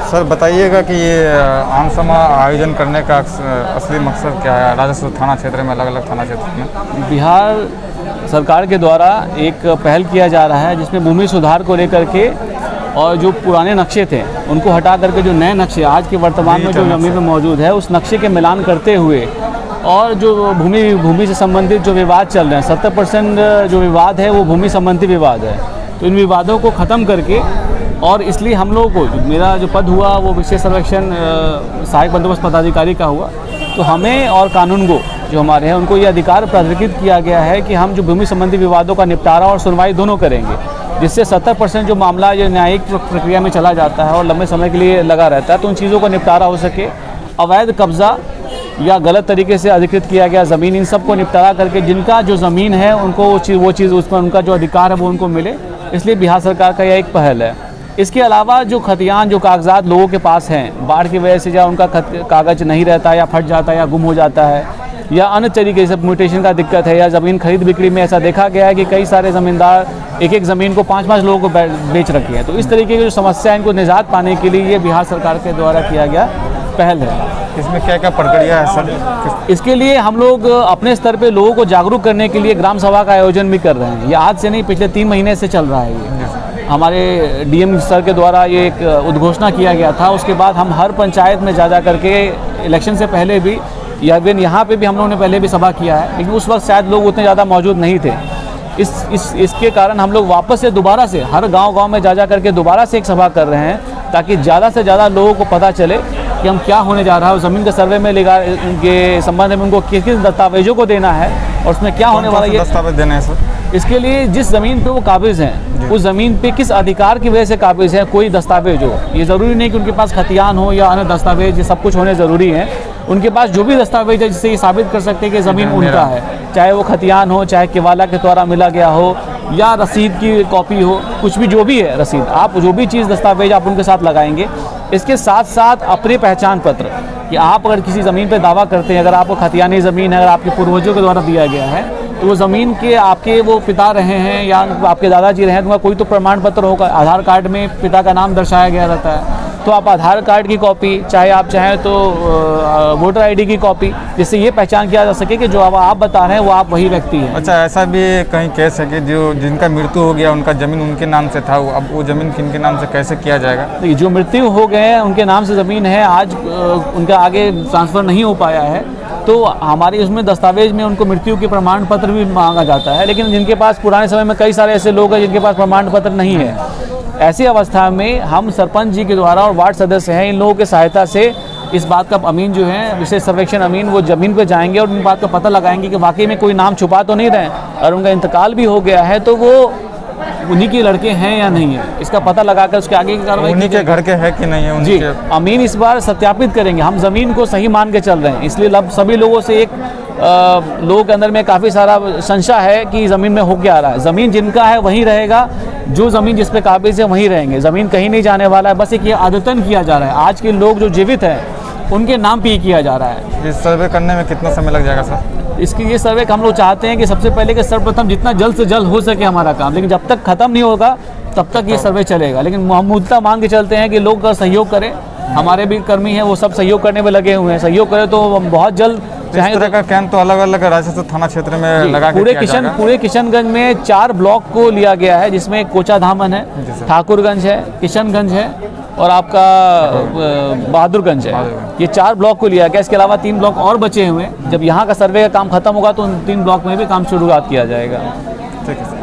Sir बताइएगा कि ये आम सभा आयोजन करने का असली मकसद क्या है राजस्व थाना क्षेत्र में, अलग अलग थाना क्षेत्र में? बिहार सरकार के द्वारा एक पहल किया जा रहा है जिसमें भूमि सुधार को लेकर के और जो पुराने नक्शे थे उनको हटा करके जो नए नक्शे आज के वर्तमान में जो ज़मीन में मौजूद है उस नक्शे के मिलान करते हुए और जो भूमि से संबंधित जो विवाद चल रहे हैं 70% जो विवाद है वो भूमि संबंधी विवाद है। तो इन विवादों को ख़त्म करके और इसलिए हम लोगों को मेरा जो पद हुआ वो विशेष सर्वेक्षण सहायक बंदोबस्त पदाधिकारी का हुआ। तो हमें और कानूनगो जो हमारे हैं उनको ये अधिकार प्राधिकृत किया गया है कि हम जो भूमि संबंधी विवादों का निपटारा और सुनवाई दोनों करेंगे, जिससे 70% जो मामला जो न्यायिक प्रक्रिया में चला जाता है और लंबे समय के लिए लगा रहता है तो उन चीज़ों का निपटारा हो सके। अवैध कब्जा या गलत तरीके से अधिकृत किया गया ज़मीन, इन सब को निपटारा करके जिनका जो ज़मीन है उनको वो चीज़ उसमें उनका जो अधिकार है वो उनको मिले, इसलिए बिहार सरकार का यह एक पहल है। इसके अलावा जो खतियान जो कागजात लोगों के पास हैं बाढ़ की वजह से या उनका कागज़ नहीं रहता या फट जाता है या गुम हो जाता है या अन्य तरीके से म्यूटेशन का दिक्कत है या ज़मीन खरीद बिक्री में ऐसा देखा गया है कि कई सारे ज़मींदार एक ज़मीन को 5-5 लोगों को बेच रखी है। तो इस तरीके की जो समस्या है इनको निजात पाने के लिए ये बिहार सरकार के द्वारा किया गया पहल है। इसमें क्या क्या प्रक्रिया है सर? इसके लिए हम लोग अपने स्तर पे लोगों को जागरूक करने के लिए ग्राम सभा का आयोजन भी कर रहे हैं। ये आज से नहीं, पिछले 3 महीने से चल रहा है। ये हमारे डीएम सर के द्वारा ये एक उद्घोषणा किया गया था। उसके बाद हम हर पंचायत में जा करके इलेक्शन से पहले भी या फिर यहाँ पे भी हम लोगों ने पहले भी सभा किया है, लेकिन उस वक्त शायद लोग उतने ज़्यादा मौजूद नहीं थे। इसके कारण हम लोग वापस से दोबारा से हर गांव में जा करके दोबारा से एक सभा कर रहे हैं ताकि ज़्यादा से ज़्यादा लोगों को पता चले कि हम क्या होने जा रहा है। ज़मीन के सर्वे में के संबंध में उनको किस किस दस्तावेजों को देना है और उसमें क्या होने वाला है, ये दस्तावेज देना है सर। इसके लिए जिस ज़मीन पे वो काबिज़ हैं उस ज़मीन पे किस अधिकार की वजह से काबिज़ है कोई दस्तावेज हो। ये ज़रूरी नहीं कि उनके पास खतियान हो या अन्य दस्तावेज, ये सब कुछ होने ज़रूरी है। उनके पास जो भी दस्तावेज है जिससे ये साबित कर सकते हैं कि ज़मीन उनका है, चाहे वो खतियान हो, चाहे किवाला के द्वारा मिला गया हो या रसीद की कॉपी हो, कुछ भी जो भी है रसीद, आप जो भी चीज़ दस्तावेज आप उनके साथ लगाएंगे। इसके साथ साथ अपने पहचान पत्र कि आप अगर किसी ज़मीन पे दावा करते हैं, अगर आपको खतियानी ज़मीन है, अगर आपके पूर्वजों के द्वारा दिया गया है तो वो ज़मीन के आपके वो पिता रहे हैं या आपके दादाजी रहे हैं तो कोई तो प्रमाण पत्र होगा। आधार कार्ड में पिता का नाम दर्शाया गया रहता है, तो आप आधार कार्ड की कॉपी, चाहे आप चाहें तो वोटर आईडी की कॉपी, जिससे ये पहचान किया जा सके कि जो आप बता रहे हैं वो आप वही व्यक्ति हैं। अच्छा, ऐसा भी कहीं केस है कि जिनका मृत्यु हो गया उनका ज़मीन उनके नाम से था, अब वो ज़मीन किनके नाम से कैसे किया जाएगा? देखिए, जो मृत्यु हो गए हैं उनके नाम से ज़मीन है, आज उनका आगे ट्रांसफ़र नहीं हो पाया है तो हमारी उसमें दस्तावेज में उनको मृत्यु के प्रमाण पत्र भी मांगा जाता है। लेकिन जिनके पास पुराने समय में कई सारे ऐसे लोग हैं जिनके पास प्रमाण पत्र नहीं है, ऐसी अवस्था में हम सरपंच जी के द्वारा और वार्ड सदस्य हैं, इन लोगों की सहायता से इस बात का अमीन जो है विशेष सर्वेक्षण अमीन वो ज़मीन पे जाएंगे और इन बात का पता लगाएंगे कि वाकई में कोई नाम छुपा तो नहीं रहे और उनका इंतकाल भी हो गया है तो वो उन्हीं के लड़के हैं या नहीं है, इसका पता लगाकर उसके आगे की कार्रवाई उन्हीं के घर के है कि नहीं है। जी, अमीन इस बार सत्यापित करेंगे। हम ज़मीन को सही मान के चल रहे हैं, इसलिए सभी लोगों से एक लोगों के अंदर में काफ़ी सारा संशय है कि ज़मीन में हो क्या आ रहा है। ज़मीन जिनका है वहीं रहेगा, जो ज़मीन जिस पे काबिज़ है वहीं रहेंगे, ज़मीन कहीं नहीं जाने वाला है। बस एक ये आदतन किया जा रहा है, आज के लोग जो जीवित हैं उनके नाम पे किया जा रहा है। इस सर्वे करने में कितना समय लग जाएगा सर? इसकी ये सर्वे हम लोग चाहते हैं कि सबसे पहले कि सर्वप्रथम जितना जल्द से जल्द हो सके हमारा काम, लेकिन जब तक ख़त्म नहीं होगा तब तक ये सर्वे चलेगा। लेकिन हम मुद्दा मान के चलते हैं कि लोग अगर सहयोग करें, हमारे भी कर्मी हैं वो सब सहयोग करने में लगे हुए हैं, सहयोग करें तो हम बहुत जल्द इस तरह का कैंप तो अलग अलग राजस्व थाना क्षेत्र में लगा के पूरे किशनगंज में 4 ब्लॉक को लिया गया है, जिसमें कोचा धामन है, ठाकुरगंज है, किशनगंज है और आपका बहादुरगंज है। ये 4 ब्लॉक को लिया गया। इसके अलावा 3 ब्लॉक और बचे हुए हैं। जब यहाँ का सर्वे का काम खत्म होगा तो उन 3 ब्लॉक में भी काम शुरुआत किया जाएगा। ठीक है।